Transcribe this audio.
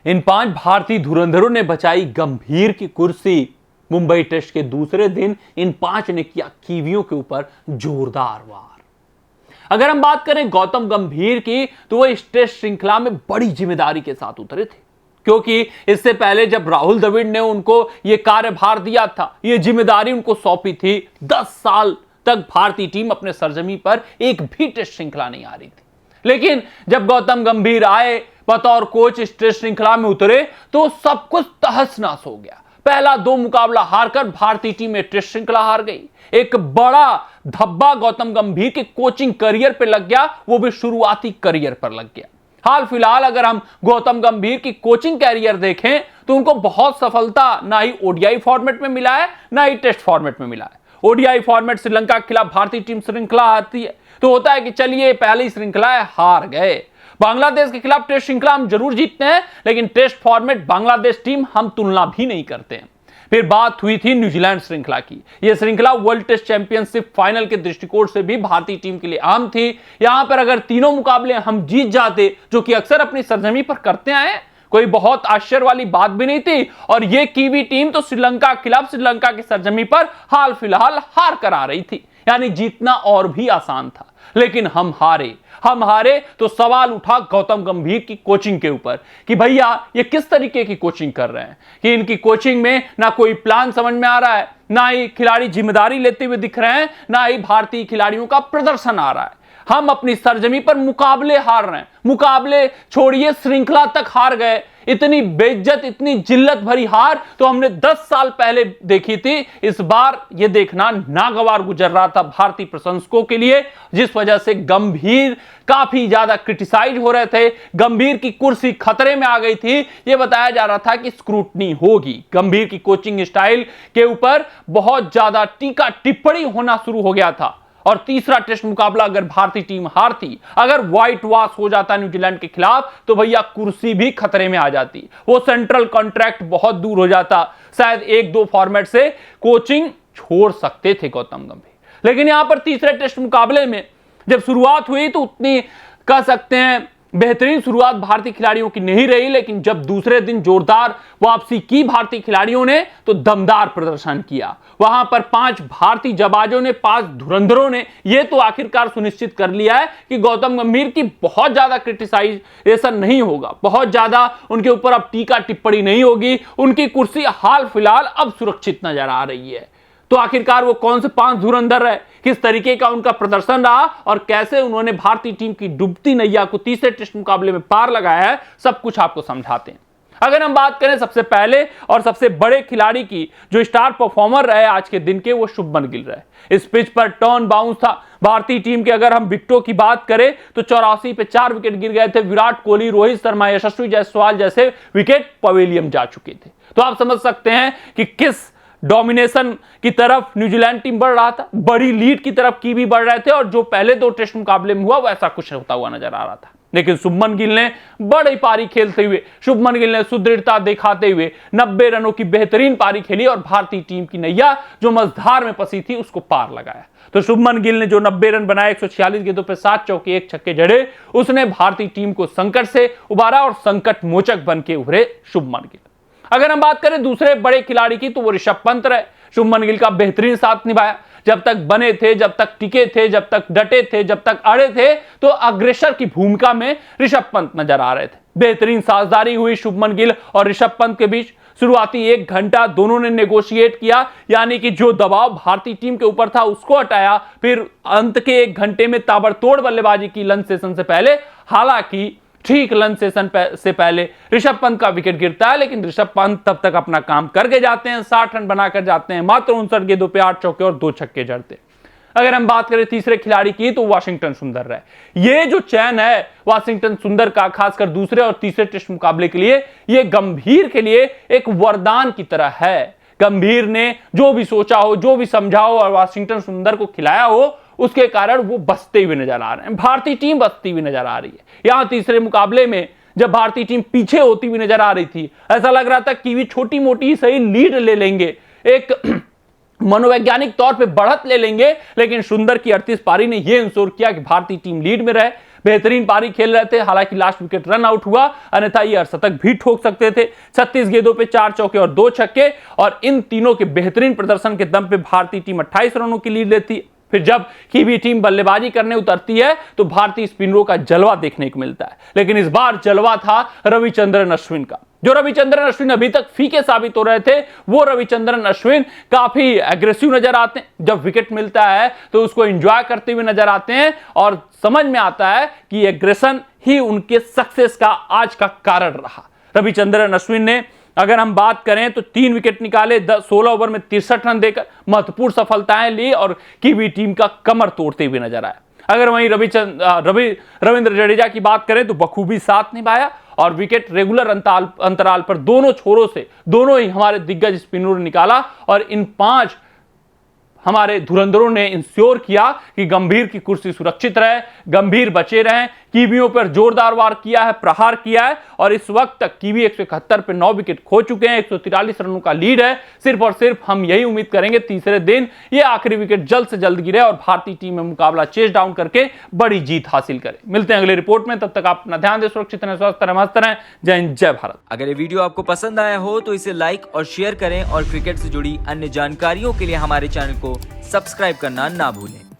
इन 5 भारतीय धुरंधरों ने बचाई गंभीर की कुर्सी। मुंबई टेस्ट के दूसरे दिन इन 5 ने किया कीवियों के ऊपर जोरदार वार। अगर हम बात करें गौतम गंभीर की, तो वह इस टेस्ट श्रृंखला में बड़ी जिम्मेदारी के साथ उतरे थे, क्योंकि इससे पहले जब राहुल द्रविड़ ने उनको यह कार्यभार दिया था, यह जिम्मेदारी उनको सौंपी थी, 10 साल तक भारतीय टीम अपने सरजमी पर एक भी टेस्ट श्रृंखला नहीं आ रही थी। लेकिन जब गौतम गंभीर आए, बतौर कोच इस टेस्ट श्रृंखला में उतरे, तो सब कुछ तहस नहस हो गया। पहला 2 मुकाबला हारकर भारतीय टीम में टेस्ट श्रृंखला हार गई। एक बड़ा धब्बा गौतम गंभीर के कोचिंग करियर पर लग गया, वो भी शुरुआती करियर पर लग गया। हाल फिलहाल अगर हम गौतम गंभीर की कोचिंग कैरियर देखें, तो उनको बहुत सफलता ना ही ओडीआई फॉर्मेट में मिला है, ना ही टेस्ट फॉर्मेट में मिला है। ओडीआई फॉर्मेट श्रीलंका के खिलाफ भारतीय टीम श्रृंखला आती है, तो होता है कि चलिए पहली श्रृंखला है, हार गए। बांग्लादेश के खिलाफ टेस्ट श्रृंखला हम जरूर जीतते हैं, लेकिन टेस्ट फॉर्मेट बांग्लादेश टीम हम तुलना भी नहीं करते हैं। फिर बात हुई थी न्यूजीलैंड श्रृंखला की। यह श्रृंखला वर्ल्ड टेस्ट चैंपियनशिप फाइनल के दृष्टिकोण से भी भारतीय टीम के लिए अहम थी। यहां पर अगर तीनों मुकाबले हम जीत जाते, जो कि अक्सर अपनी सरजमी पर करते आए, कोई बहुत आश्चर्य वाली बात भी नहीं थी। और यह कीवी टीम तो श्रीलंका के खिलाफ श्रीलंका की सरजमी पर हाल फिलहाल हार कर आ रही थी, यानी जीतना और भी आसान था। लेकिन हम हारे तो सवाल उठा गौतम गंभीर की कोचिंग के ऊपर कि भैया ये किस तरीके की कोचिंग कर रहे हैं, कि इनकी कोचिंग में ना कोई प्लान समझ में आ रहा है, ना ही खिलाड़ी जिम्मेदारी लेते हुए दिख रहे हैं, ना ही भारतीय खिलाड़ियों का प्रदर्शन आ रहा है। हम अपनी सरजमी पर मुकाबले हार रहे हैं, मुकाबले छोड़िए श्रृंखला तक हार गए। इतनी बेइज्जत, इतनी जिल्लत भरी हार तो हमने 10 साल पहले देखी थी। इस बार यह देखना नागवार गुजर रहा था भारतीय प्रशंसकों के लिए, जिस वजह से गंभीर काफी ज्यादा क्रिटिसाइज हो रहे थे। गंभीर की कुर्सी खतरे में आ गई थी। यह बताया जा रहा था कि स्क्रूटनी होगी। गंभीर की कोचिंग स्टाइल के ऊपर बहुत ज्यादा टीका टिप्पणी होना शुरू हो गया था। और तीसरा टेस्ट मुकाबला अगर भारतीय टीम हारती, अगर व्हाइट वॉश हो जाता न्यूजीलैंड के खिलाफ, तो भैया कुर्सी भी खतरे में आ जाती। वो सेंट्रल कॉन्ट्रैक्ट बहुत दूर हो जाता। शायद 1-2 फॉर्मेट से कोचिंग छोड़ सकते थे गौतम गंभीर। लेकिन यहां पर तीसरे टेस्ट मुकाबले में जब शुरुआत हुई, तो उतनी कह सकते हैं बेहतरीन शुरुआत भारतीय खिलाड़ियों की नहीं रही। लेकिन जब दूसरे दिन जोरदार वापसी की भारतीय खिलाड़ियों ने, तो दमदार प्रदर्शन किया। वहां पर 5 भारतीय जबाजों ने, 5 धुरंधरों ने यह तो आखिरकार सुनिश्चित कर लिया है कि गौतम गंभीर की बहुत ज्यादा क्रिटिसाइजेशन नहीं होगा, बहुत ज्यादा उनके ऊपर अब टीका टिप्पणी नहीं होगी। उनकी कुर्सी हाल फिलहाल अब सुरक्षित नजर आ रही है। तो आखिरकार वो कौन से 5 धुरंधर है, किस तरीके का उनका प्रदर्शन रहा और कैसे उन्होंने भारतीय टीम की डूबती नैया को तीसरे टेस्ट मुकाबले में पार लगाया है, सब कुछ आपको समझाते हैं। अगर हम बात करें सबसे पहले और सबसे बड़े खिलाड़ी की, जो स्टार परफॉर्मर रहे आज के दिन के, वो शुभमन गिल रहे। इस पिच पर टर्न बाउंस था भारतीय टीम के। अगर हम विकेटों की बात करें, तो 84 पे 4 विकेट गिर गए थे। विराट कोहली, रोहित शर्मा, यशस्वी जायसवाल जैसे विकेट पवेलियन जा चुके थे। तो आप समझ सकते हैं कि किस डोमिनेशन की तरफ न्यूजीलैंड टीम बढ़ रहा था, बड़ी लीड की तरफ की भी बढ़ रहे थे। और जो पहले 2 टेस्ट मुकाबले में हुआ, वैसा कुछ होता हुआ नजर आ रहा था। लेकिन शुभमन गिल ने बड़ी पारी खेलते हुए, शुभमन गिल ने सुदृढ़ता दिखाते हुए 90 रनों की बेहतरीन पारी खेली और भारतीय टीम की नैया जो मझधार में फंसी थी, उसको पार लगाया। तो शुभमन गिल ने जो 90 रन बनाए, 146 गेंदों पर 7 चौके 1 छक्के जड़े, उसने भारतीय टीम को संकट से उबारा और संकट मोचक बन के उभरे शुभमन गिल। अगर हम बात करें दूसरे बड़े खिलाड़ी की, तो वो ऋषभ पंत रहे। शुभमन गिल का बेहतरीन साथ निभाया। जब तक बने थे, जब तक टिके थे, जब तक डटे थे, जब तक अड़े थे, तो अग्रेसर की भूमिका में ऋषभ पंत नजर आ रहे थे। बेहतरीन साझेदारी हुई शुभमन गिल और ऋषभ पंत के बीच। शुरुआती 1 घंटा दोनों ने नेगोशिएट किया, यानी कि जो दबाव भारतीय टीम के ऊपर था उसको हटाया। फिर अंत के 1 घंटे में ताबड़तोड़ बल्लेबाजी की लंच सेशन से पहले। हालांकि ठीक लंच सेशन से पहले ऋषभ पंत का विकेट गिरता है, लेकिन ऋषभ पंत तब तक अपना काम करके जाते हैं, 60 रन बनाकर जाते हैं। मात्र 59 गेंदों पे 8 चौके और 2 छक्के जड़ते। अगर हम बात करें तीसरे खिलाड़ी की, तो वाशिंगटन सुंदर रहे। ये जो चयन है वाशिंगटन सुंदर का, खासकर दूसरे और तीसरे टेस्ट मुकाबले के लिए, ये गंभीर के लिए एक वरदान की तरह है। गंभीर ने जो भी सोचा हो, जो भी समझा हो और वाशिंगटन सुंदर को खिलाया हो, उसके कारण वो बचते हुए नजर आ रहे हैं। भारतीय टीम बचती हुई नजर आ रही है। यहां तीसरे मुकाबले में जब भारतीय टीम पीछे होती हुई नजर आ रही थी, ऐसा लग रहा था कि वे छोटी मोटी सही लीड ले लेंगे, एक मनोवैज्ञानिक तौर पे बढ़त ले लेंगे। लेकिन सुंदर की 38 पारी ने यह इंश्योर किया कि भारतीय टीम लीड में रहे। बेहतरीन पारी खेल रहे थे। हालांकि लास्ट विकेट रन आउट हुआ, अन्यथा ये अर्धशतक भी ठोक सकते थे। 36 गेंदों पे 4 चौके और 2 छक्के, और इन तीनों के बेहतरीन प्रदर्शन के दम पे भारतीय टीम 28 रनों की लीड लेती है। फिर जब कीवी टीम बल्लेबाजी करने उतरती है तो भारतीय स्पिनरों का जलवा देखने को मिलता है। लेकिन इस बार जलवा था रविचंद्रन अश्विन का। जो रविचंद्रन अश्विन अभी तक फीके साबित हो रहे थे, वो रविचंद्रन अश्विन काफी एग्रेसिव नजर आते हैं। जब विकेट मिलता है तो उसको एंजॉय करते हुए नजर आते हैं, और समझ में आता है कि एग्रेशन ही उनके सक्सेस का आज का कारण रहा। रविचंद्रन अश्विन ने, अगर हम बात करें तो 3 विकेट निकाले, 16 ओवर में 63 रन देकर महत्वपूर्ण सफलताएं ली और कीवी टीम का कमर तोड़ते हुए नजर आया। अगर वहीं रविंद्र जडेजा की बात करें तो बखूबी साथ निभाया और विकेट रेगुलर अंतराल पर दोनों छोरों से दोनों ही हमारे दिग्गज स्पिनरों ने निकाला, और इन 5 हमारे धुरंधरों ने इंश्योर किया कि गंभीर की कुर्सी सुरक्षित रहे, गंभीर बचे रहें। कीवियों पर जोरदार वार किया है, प्रहार किया है, और इस वक्त तक कीवी 171 पे 9 विकेट खो चुके हैं। 143 रनों का लीड है। सिर्फ और सिर्फ हम यही उम्मीद करेंगे तीसरे दिन ये आखिरी विकेट जल्द से जल्द गिरे और भारतीय टीम में मुकाबला चेस डाउन करके बड़ी जीत हासिल करे। मिलते हैं अगले रिपोर्ट में, तब तक आप अपना ध्यान दें, सुरक्षित रहें, स्वस्थ रहें, मस्त रहें। जय हिंद, जय भारत। अगर ये वीडियो आपको पसंद आया हो तो इसे लाइक और शेयर करें, और क्रिकेट से जुड़ी अन्य जानकारियों के लिए हमारे चैनल को सब्सक्राइब करना ना भूलें।